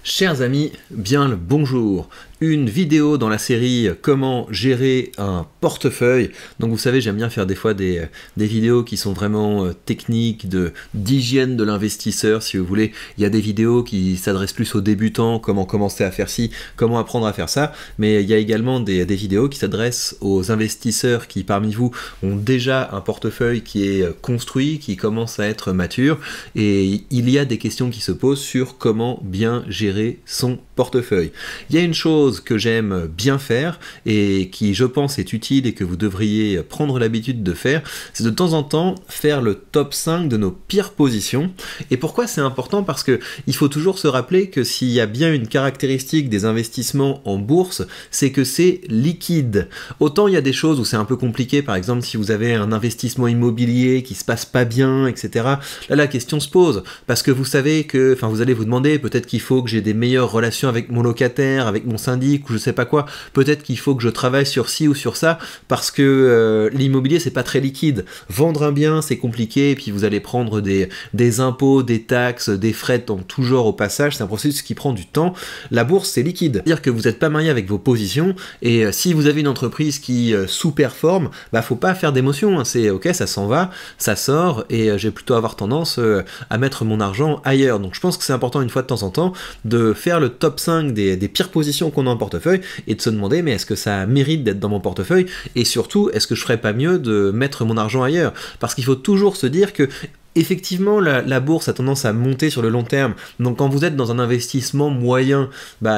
Chers amis, bien le bonjour. Une vidéo dans la série comment gérer un portefeuille. Donc vous savez, j'aime bien faire des fois des vidéos qui sont vraiment techniques, d'hygiène de l'investisseur si vous voulez. Il y a des vidéos qui s'adressent plus aux débutants, comment commencer à faire ci, comment apprendre à faire ça. Mais il y a également des vidéos qui s'adressent aux investisseurs qui parmi vous ont déjà un portefeuille qui est construit, qui commence à être mature. Et il y a des questions qui se posent sur comment bien gérer son portefeuille. Il y a une chose que j'aime bien faire et qui je pense est utile et que vous devriez prendre l'habitude de faire, c'est de temps en temps faire le top 5 de nos pires positions. Et pourquoi c'est important? Parce que il faut toujours se rappeler que s'il y a bien une caractéristique des investissements en bourse, c'est que c'est liquide. Autant il y a des choses où c'est un peu compliqué, par exemple si vous avez un investissement immobilier qui se passe pas bien, etc. Là la question se pose, parce que vous savez que, vous allez vous demander, peut-être qu'il faut que j'ai des meilleures relations avec mon locataire, avec mon syndic ou je sais pas quoi, peut-être qu'il faut que je travaille sur ci ou sur ça, parce que l'immobilier c'est pas très liquide. Vendre un bien c'est compliqué, et puis vous allez prendre des impôts, des taxes, des frais dans tout genre au passage, c'est un processus qui prend du temps. La bourse c'est liquide, c'est-à-dire que vous n'êtes pas marié avec vos positions, et si vous avez une entreprise qui sous-performe, faut pas faire d'émotion, hein. C'est ok, ça s'en va, ça sort, et j'ai plutôt avoir tendance à mettre mon argent ailleurs. Donc je pense que c'est important une fois de temps en temps de faire le top 5 des pires positions qu'on a en portefeuille et de se demander mais est-ce que ça mérite d'être dans mon portefeuille, et surtout est-ce que je ferais pas mieux de mettre mon argent ailleurs, parce qu'il faut toujours se dire que effectivement, la bourse a tendance à monter sur le long terme. Donc quand vous êtes dans un investissement moyen,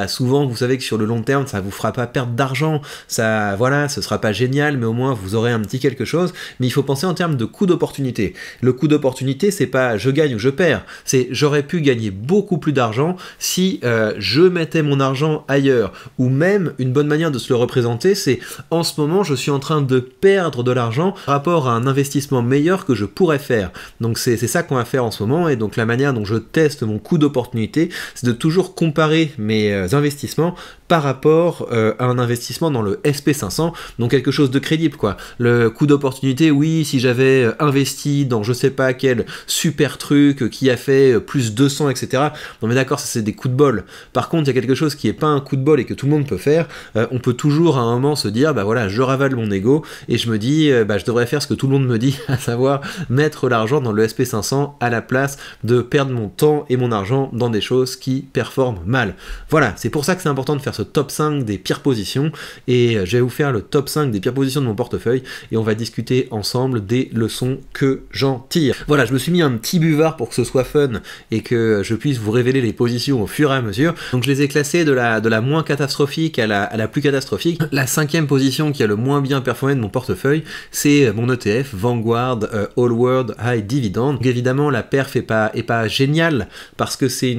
souvent vous savez que sur le long terme, ça vous fera pas perdre d'argent. Ça, voilà, ce sera pas génial, mais au moins vous aurez un petit quelque chose. Mais il faut penser en termes de coût d'opportunité. Le coût d'opportunité, c'est pas je gagne ou je perds. C'est j'aurais pu gagner beaucoup plus d'argent si je mettais mon argent ailleurs. Ou même, une bonne manière de se le représenter, c'est en ce moment, je suis en train de perdre de l'argent par rapport à un investissement meilleur que je pourrais faire. Donc c'est ça qu'on va faire en ce moment, et donc la manière dont je teste mon coût d'opportunité, c'est de toujours comparer mes investissements par rapport à un investissement dans le SP500, donc quelque chose de crédible quoi. Le coût d'opportunité, oui, si j'avais investi dans je sais pas quel super truc qui a fait plus 200, etc. Non mais d'accord, ça c'est des coups de bol. Par contre, il y a quelque chose qui est pas un coup de bol et que tout le monde peut faire, on peut toujours à un moment se dire, voilà, je ravale mon ego et je me dis, je devrais faire ce que tout le monde me dit, à savoir mettre l'argent dans le SP500 à la place de perdre mon temps et mon argent dans des choses qui performent mal. Voilà, c'est pour ça que c'est important de faire ce top 5 des pires positions, et je vais vous faire le top 5 des pires positions de mon portefeuille, et on va discuter ensemble des leçons que j'en tire. Voilà, je me suis mis un petit buvard pour que ce soit fun, et que je puisse vous révéler les positions au fur et à mesure. Donc je les ai classées de la moins catastrophique à la plus catastrophique. La 5e position qui a le moins bien performé de mon portefeuille, c'est mon ETF Vanguard All World High Dividend. Donc évidemment la perf est pas géniale, parce que c'est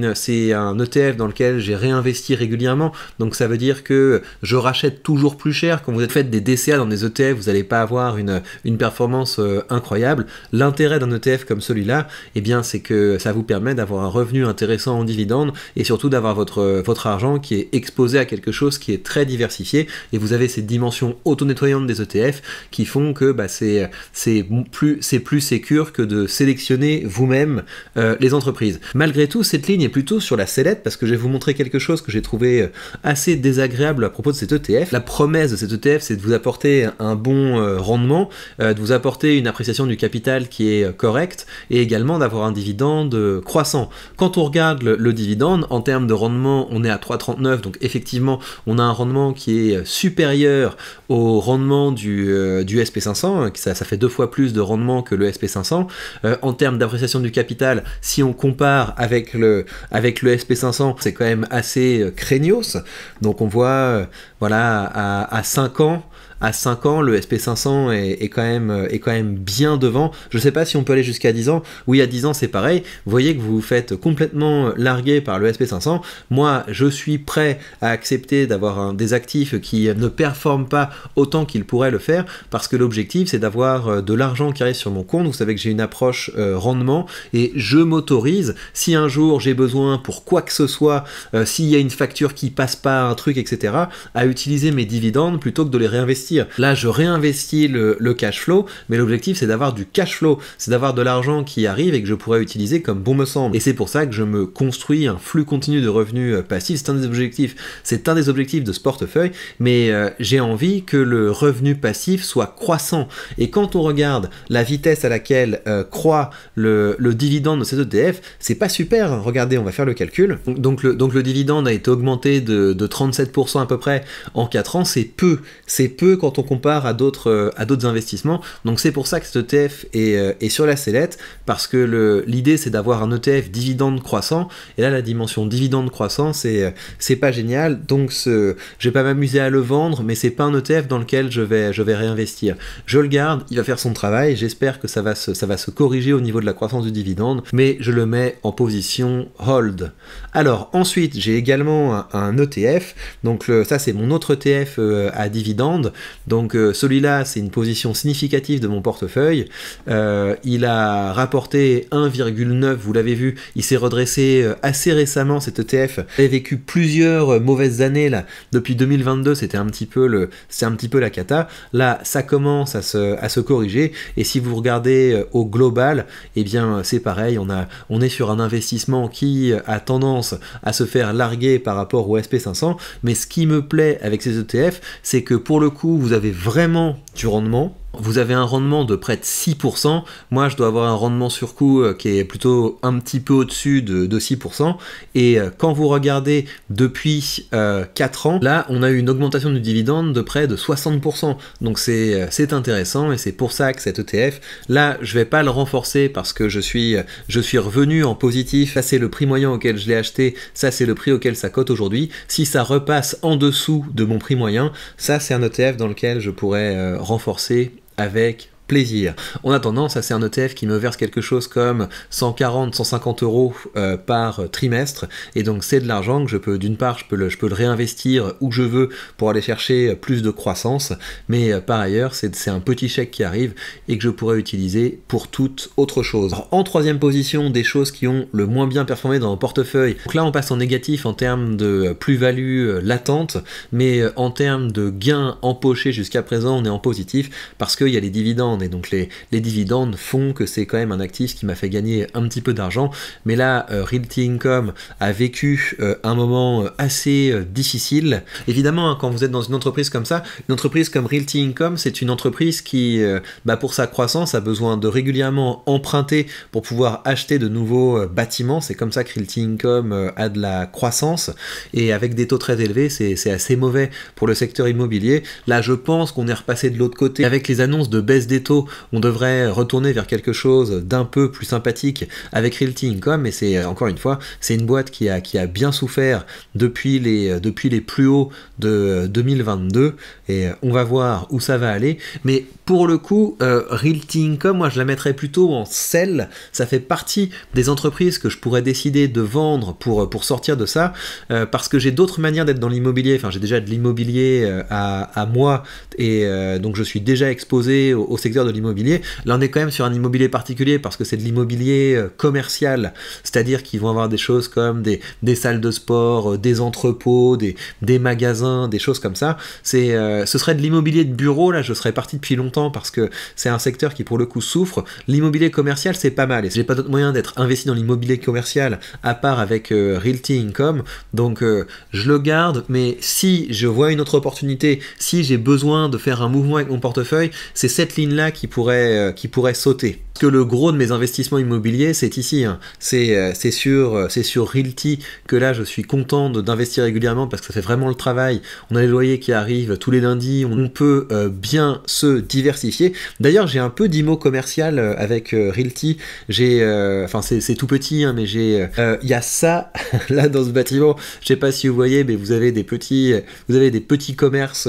un ETF dans lequel j'ai réinvesti régulièrement, donc ça veut dire que je rachète toujours plus cher. Quand vous êtes fait des DCA dans des ETF, vous n'allez pas avoir une performance incroyable. L'intérêt d'un ETF comme celui-là, c'est que ça vous permet d'avoir un revenu intéressant en dividende, et surtout d'avoir votre argent qui est exposé à quelque chose qui est très diversifié, et vous avez ces dimensions auto-nettoyantes des ETF qui font que c'est plus sécure que de sélectionner vous-même les entreprises. Malgré tout, cette ligne est plutôt sur la sellette, parce que je vais vous montrer quelque chose que j'ai trouvé assez désagréable à propos de cet ETF. La promesse de cet ETF, c'est de vous apporter un bon rendement, de vous apporter une appréciation du capital qui est correcte, et également d'avoir un dividende croissant. Quand on regarde le dividende, en termes de rendement, on est à 3,39, donc effectivement, on a un rendement qui est supérieur au rendement du SP500, ça fait 2 fois plus de rendement que le SP500. En termes d'appréciation du capital, si on compare avec le SP500, c'est quand même assez craignos. Donc on voit, à 5 ans, le SP500 est quand même bien devant. Je sais pas si on peut aller jusqu'à 10 ans. Oui, à 10 ans, c'est pareil. Vous voyez que vous vous faites complètement larguer par le SP500. Moi, je suis prêt à accepter d'avoir des actifs qui ne performent pas autant qu'ils pourraient le faire, parce que l'objectif, c'est d'avoir de l'argent qui arrive sur mon compte. Vous savez que j'ai une approche rendement, et je m'autorise, si un jour j'ai besoin pour quoi que ce soit, s'il y a une facture qui passe pas, un truc, etc., à utiliser mes dividendes plutôt que de les réinvestir réinvestir. Là, je réinvestis le cash flow, mais l'objectif, c'est d'avoir du cash flow, c'est d'avoir de l'argent qui arrive et que je pourrais utiliser comme bon me semble. Et c'est pour ça que je me construis un flux continu de revenus passifs. C'est un des objectifs de ce portefeuille, mais j'ai envie que le revenu passif soit croissant. Et quand on regarde la vitesse à laquelle croît le dividende de cet ETF, c'est pas super, hein. Regardez, on va faire le calcul. Donc le dividende a été augmenté de 37% à peu près en 4 ans, c'est peu quand on compare à d'autres investissements. Donc c'est pour ça que cet ETF est sur la sellette, parce que l'idée c'est d'avoir un ETF dividende croissant, et là la dimension dividende croissant c'est pas génial, donc je vais pas m'amuser à le vendre, mais c'est pas un ETF dans lequel je vais réinvestir. Je le garde, il va faire son travail, j'espère que ça va se corriger au niveau de la croissance du dividende, mais je le mets en position hold. Alors ensuite j'ai également un ETF, donc ça c'est mon autre ETF à dividende, donc celui-là c'est une position significative de mon portefeuille, il a rapporté 1,9, vous l'avez vu, il s'est redressé assez récemment cet ETF, il a vécu plusieurs mauvaises années là, depuis 2022 c'était un petit peu la cata, là ça commence à se corriger, et si vous regardez au global, eh bien c'est pareil, on est sur un investissement qui a tendance à se faire larguer par rapport au SP500, mais ce qui me plaît avec ces ETF, c'est que pour le coup, vous avez vraiment du rendement. Vous avez un rendement de près de 6%, moi je dois avoir un rendement sur coût qui est plutôt un petit peu au-dessus de 6%, et quand vous regardez depuis 4 ans, là on a eu une augmentation du dividende de près de 60%, donc c'est intéressant, et c'est pour ça que cet ETF, là je vais pas le renforcer parce que je suis revenu en positif, ça c'est le prix moyen auquel je l'ai acheté, ça c'est le prix auquel ça cote aujourd'hui, si ça repasse en dessous de mon prix moyen, ça c'est un ETF dans lequel je pourrais renforcer avec plaisir. En attendant, ça c'est un ETF qui me verse quelque chose comme 140-150 euros par trimestre, et donc c'est de l'argent que je peux, d'une part, je peux le réinvestir où je veux pour aller chercher plus de croissance, mais par ailleurs, c'est un petit chèque qui arrive et que je pourrais utiliser pour toute autre chose. Alors, en troisième position, des choses qui ont le moins bien performé dans mon portefeuille. Donc là, on passe en négatif en termes de plus-value latente, mais en termes de gains empochés jusqu'à présent, on est en positif parce qu'il y a les dividendes. Et donc les dividendes font que c'est quand même un actif qui m'a fait gagner un petit peu d'argent, mais là Realty Income a vécu un moment assez difficile. Évidemment, hein, quand vous êtes dans une entreprise comme ça, une entreprise comme Realty Income, c'est une entreprise qui pour sa croissance a besoin de régulièrement emprunter pour pouvoir acheter de nouveaux bâtiments. C'est comme ça que Realty Income a de la croissance, et avec des taux très élevés, c'est assez mauvais pour le secteur immobilier. Là je pense qu'on est repassé de l'autre côté avec les annonces de baisse des taux, on devrait retourner vers quelque chose d'un peu plus sympathique avec Realty Income, mais c'est encore une fois, c'est une boîte qui a bien souffert depuis les plus hauts de 2022, et on va voir où ça va aller. Mais pour le coup, Realty Income, moi je la mettrais plutôt en sell. Ça fait partie des entreprises que je pourrais décider de vendre pour sortir de ça, parce que j'ai d'autres manières d'être dans l'immobilier. Enfin, j'ai déjà de l'immobilier à moi, et donc je suis déjà exposé au secteur de l'immobilier. Là on est quand même sur un immobilier particulier parce que c'est de l'immobilier commercial, c'est-à-dire qu'ils vont avoir des choses comme des salles de sport, des entrepôts, des magasins, des choses comme ça. Ce serait de l'immobilier de bureau, là je serais parti depuis longtemps parce que c'est un secteur qui pour le coup souffre. L'immobilier commercial c'est pas mal, et j'ai pas d'autre moyen d'être investi dans l'immobilier commercial à part avec Realty Income, donc je le garde, mais si je vois une autre opportunité, si j'ai besoin de faire un mouvement avec mon portefeuille, c'est cette ligne-là qui pourrait sauter. Que le gros de mes investissements immobiliers, c'est ici, hein. C'est sur Realty que là je suis content d'investir régulièrement parce que ça fait vraiment le travail. On a les loyers qui arrivent tous les lundis, on peut bien se diversifier. D'ailleurs j'ai un peu d'IMO commercial avec Realty, enfin c'est tout petit, hein, mais il y a ça là dans ce bâtiment, je sais pas si vous voyez, mais vous avez des petits commerces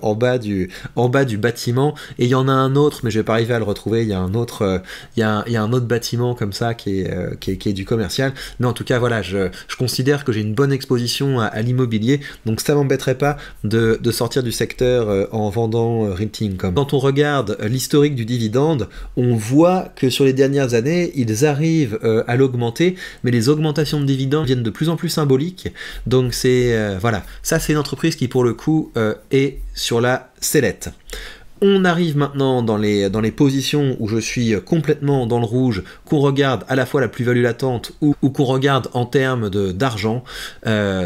en bas du bâtiment, et il y en a un autre autre, mais je vais pas arriver à le retrouver. Il y a un autre, il y a un autre bâtiment comme ça qui est du commercial. Mais en tout cas, voilà, je considère que j'ai une bonne exposition à l'immobilier, donc ça m'embêterait pas de sortir du secteur en vendant Realty Income. Quand on regarde l'historique du dividende, on voit que sur les dernières années, ils arrivent à l'augmenter, mais les augmentations de dividendes viennent de plus en plus symboliques. Donc c'est voilà, ça c'est une entreprise qui pour le coup est sur la sellette. On arrive maintenant dans les positions où je suis complètement dans le rouge, qu'on regarde à la fois la plus-value latente ou qu'on regarde en termes d'argent.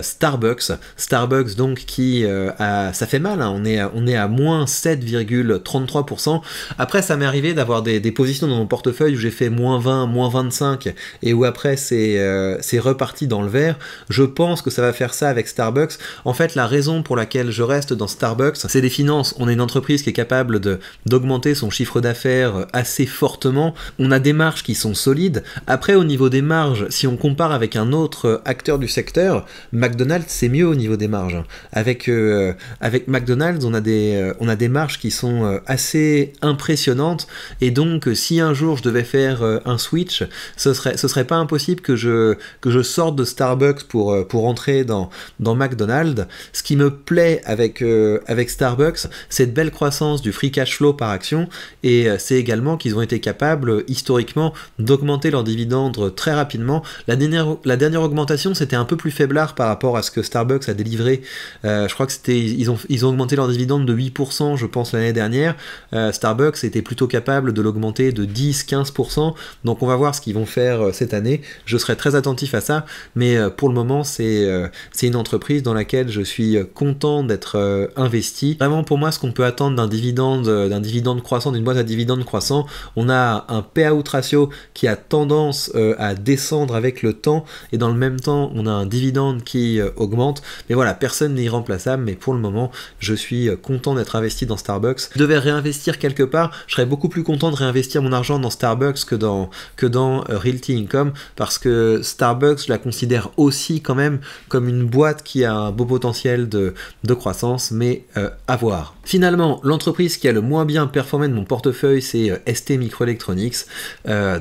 Starbucks donc qui ça fait mal, hein, on est à moins 7,33%. Après ça m'est arrivé d'avoir des positions dans mon portefeuille où j'ai fait moins 20, moins 25 et où après c'est reparti dans le vert. Je pense que ça va faire ça avec Starbucks. En fait la raison pour laquelle je reste dans Starbucks, c'est les finances. On est une entreprise qui est capable d'augmenter son chiffre d'affaires assez fortement. On a des marges qui sont solides. Après, au niveau des marges, si on compare avec un autre acteur du secteur, McDonald's, c'est mieux au niveau des marges. Avec McDonald's, on a des marges qui sont assez impressionnantes. Et donc, si un jour je devais faire un switch, ce serait pas impossible que je sorte de Starbucks pour entrer dans McDonald's. Ce qui me plaît avec Starbucks, c'est de belle croissance du free cash flow par action, et c'est également qu'ils ont été capables historiquement d'augmenter leurs dividendes très rapidement. La dernière augmentation c'était un peu plus faiblard par rapport à ce que Starbucks a délivré. Je crois que ils ont augmenté leurs dividendes de 8% je pense l'année dernière. Starbucks était plutôt capable de l'augmenter de 10-15%, donc on va voir ce qu'ils vont faire cette année. Je serai très attentif à ça, mais pour le moment c'est une entreprise dans laquelle je suis content d'être investi. Vraiment pour moi ce qu'on peut attendre d'un dividende croissant, d'une boîte à dividende croissant, on a un payout ratio qui a tendance à descendre avec le temps, et dans le même temps on a un dividende qui augmente. Mais voilà, personne n'est irremplaçable, mais pour le moment je suis content d'être investi dans Starbucks. Si je devais réinvestir quelque part, je serais beaucoup plus content de réinvestir mon argent dans Starbucks que dans Realty Income, parce que Starbucks je la considère aussi quand même comme une boîte qui a un beau potentiel de croissance, mais à voir. Finalement, l'entreprise qui a le moins bien performé de mon portefeuille, c'est STMicroelectronics.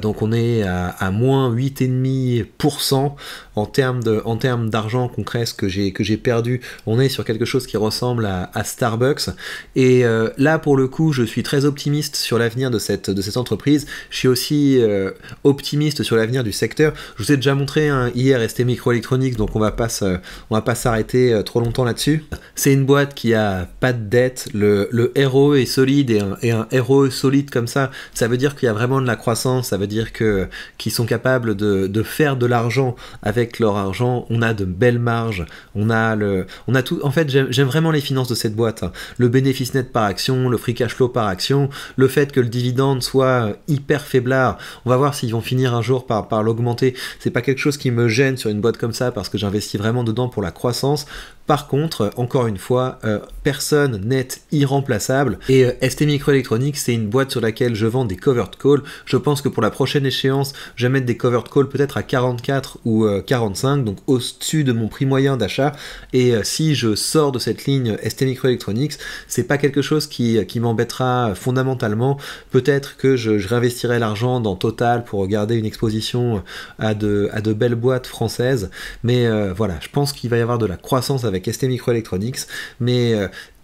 Donc on est à moins 8,5% en termes d'argent concret, ce que j'ai perdu. On est sur quelque chose qui ressemble à Starbucks. Et là, pour le coup, je suis très optimiste sur l'avenir de cette entreprise. Je suis aussi optimiste sur l'avenir du secteur. Je vous ai déjà montré hier STMicroelectronics, donc on va pas s'arrêter trop longtemps là-dessus. C'est une boîte qui a pas de dette. Le ROE est solide, et un ROE solide comme ça veut dire qu'il y a vraiment de la croissance, ça veut dire qu'ils sont capables de faire de l'argent avec leur argent. On a de belles marges, on a tout. En fait, j'aime vraiment les finances de cette boîte. Le bénéfice net par action, le free cash flow par action, le fait que le dividende soit hyper faiblard. On va voir s'ils vont finir un jour par l'augmenter. C'est pas quelque chose qui me gêne sur une boîte comme ça, parce que j'investis vraiment dedans pour la croissance. Par contre, encore une fois, personne n'est irremplaçable, et STMicroelectronics, c'est une boîte sur laquelle je vends des covered calls. Je pense que pour la prochaine échéance, je vais mettre des covered calls peut-être à 44 ou 45, donc au-dessus de mon prix moyen d'achat. Et si je sors de cette ligne STMicroelectronics, c'est pas quelque chose qui m'embêtera fondamentalement. Peut-être que je réinvestirai l'argent dans Total pour garder une exposition à de belles boîtes françaises, mais voilà, je pense qu'il va y avoir de la croissance avec STMicroelectronics, mais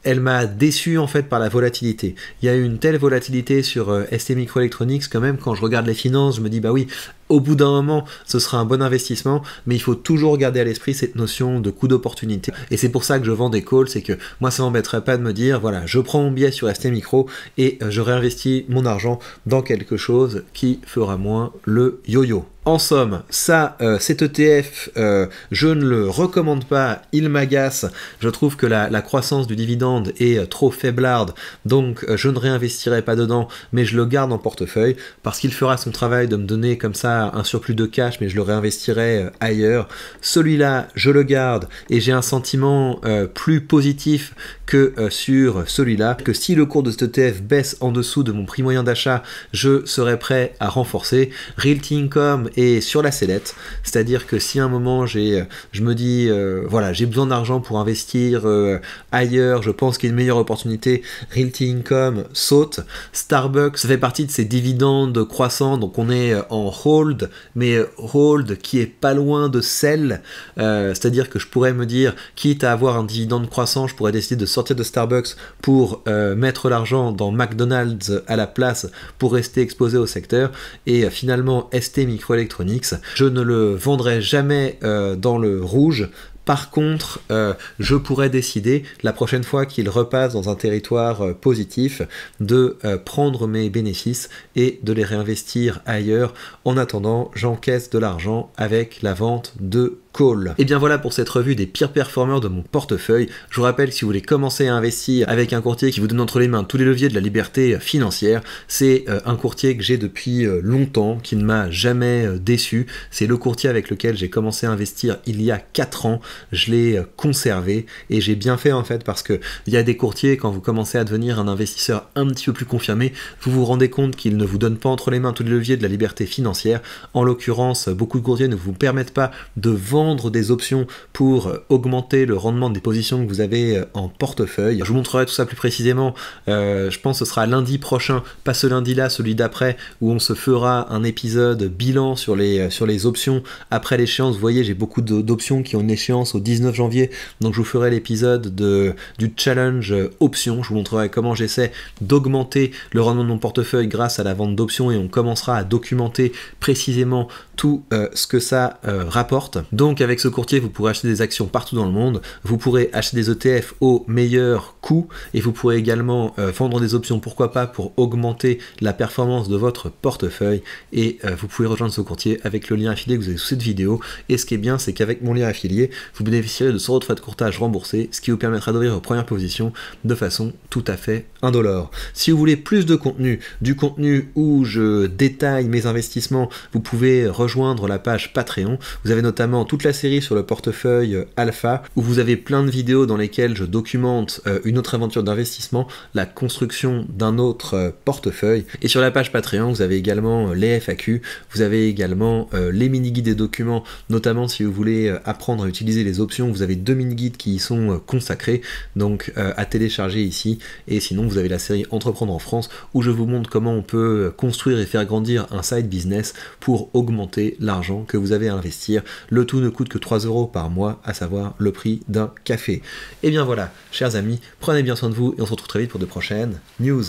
elle m'a déçu en fait par la volatilité. Il y a eu une telle volatilité sur STMicroelectronics quand même, quand je regarde les finances, je me dis bah oui, au bout d'un moment, ce sera un bon investissement, mais il faut toujours garder à l'esprit cette notion de coût d'opportunité. Et c'est pour ça que je vends des calls, c'est que moi ça m'embêterait pas de me dire, voilà, je prends mon billet sur STMicro et je réinvestis mon argent dans quelque chose qui fera moins le yo-yo. En somme, ça, cet ETF, je ne le recommande pas, il m'agace. Je trouve que la croissance du dividende est trop faiblarde, donc je ne réinvestirai pas dedans, mais je le garde en portefeuille, parce qu'il fera son travail de me donner comme ça pas un surplus de cash, mais je le réinvestirai ailleurs. Celui-là, je le garde et j'ai un sentiment plus positif que sur celui-là, que si le cours de cet ETF baisse en dessous de mon prix moyen d'achat, je serai prêt à renforcer. Realty Income est sur la sellette, c'est-à-dire que si à un moment je me dis voilà, j'ai besoin d'argent pour investir ailleurs, je pense qu'il y a une meilleure opportunité, Realty Income saute. Starbucks, ça fait partie de ces dividendes croissants, donc on est en hold, mais hold qui est pas loin de sell, c'est-à-dire que je pourrais me dire, quitte à avoir un dividende croissant, je pourrais décider de sortir de Starbucks pour mettre l'argent dans McDonald's à la place pour rester exposé au secteur. Et finalement ST Microelectronics, je ne le vendrai jamais dans le rouge. Par contre, je pourrais décider, la prochaine fois qu'il repasse dans un territoire positif, de prendre mes bénéfices et de les réinvestir ailleurs. En attendant, j'encaisse de l'argent avec la vente de call. Et bien voilà pour cette revue des pires performeurs de mon portefeuille. Je vous rappelle que si vous voulez commencer à investir avec un courtier qui vous donne entre les mains tous les leviers de la liberté financière, c'est un courtier que j'ai depuis longtemps, qui ne m'a jamais déçu. C'est le courtier avec lequel j'ai commencé à investir il y a 4 ans. Je l'ai conservé et j'ai bien fait en fait, parce que il y a des courtiers, quand vous commencez à devenir un investisseur un petit peu plus confirmé, vous vous rendez compte qu'ils ne vous donnent pas entre les mains tous les leviers de la liberté financière. En l'occurrence, beaucoup de courtiers ne vous permettent pas de vendre des options pour augmenter le rendement des positions que vous avez en portefeuille. Je vous montrerai tout ça plus précisément, je pense que ce sera lundi prochain, pas ce lundi-là, celui d'après, où on se fera un épisode bilan sur les options après l'échéance. Vous voyez, j'ai beaucoup d'options qui ont une échéance au 19 janvier, donc je vous ferai l'épisode du challenge options. Je vous montrerai comment j'essaie d'augmenter le rendement de mon portefeuille grâce à la vente d'options, et on commencera à documenter précisément tout ce que ça rapporte. Donc avec ce courtier, vous pourrez acheter des actions partout dans le monde, vous pourrez acheter des ETF au meilleur coût, et vous pourrez également vendre des options, pourquoi pas, pour augmenter la performance de votre portefeuille. Et vous pouvez rejoindre ce courtier avec le lien affilié que vous avez sous cette vidéo. Et ce qui est bien, c'est qu'avec mon lien affilié, vous bénéficierez de 100 € de frais de courtage remboursés, ce qui vous permettra d'ouvrir vos premières positions de façon tout à fait indolore. Si vous voulez plus de contenu, du contenu où je détaille mes investissements, vous pouvez rejoindre la page Patreon. Vous avez notamment toute la série sur le portefeuille Alpha, où vous avez plein de vidéos dans lesquelles je documente une autre aventure d'investissement, la construction d'un autre portefeuille. Et sur la page Patreon, vous avez également les FAQ, vous avez également les mini-guides et documents, notamment si vous voulez apprendre à utiliser les options. Vous avez 2 mini-guides qui y sont consacrés, donc à télécharger ici. Et sinon, vous avez la série Entreprendre en France, où je vous montre comment on peut construire et faire grandir un side business pour augmenter l'argent que vous avez à investir. Le tout ne coûte que 3 € par mois, à savoir le prix d'un café. Et bien voilà, chers amis, prenez bien soin de vous et on se retrouve très vite pour de prochaines news.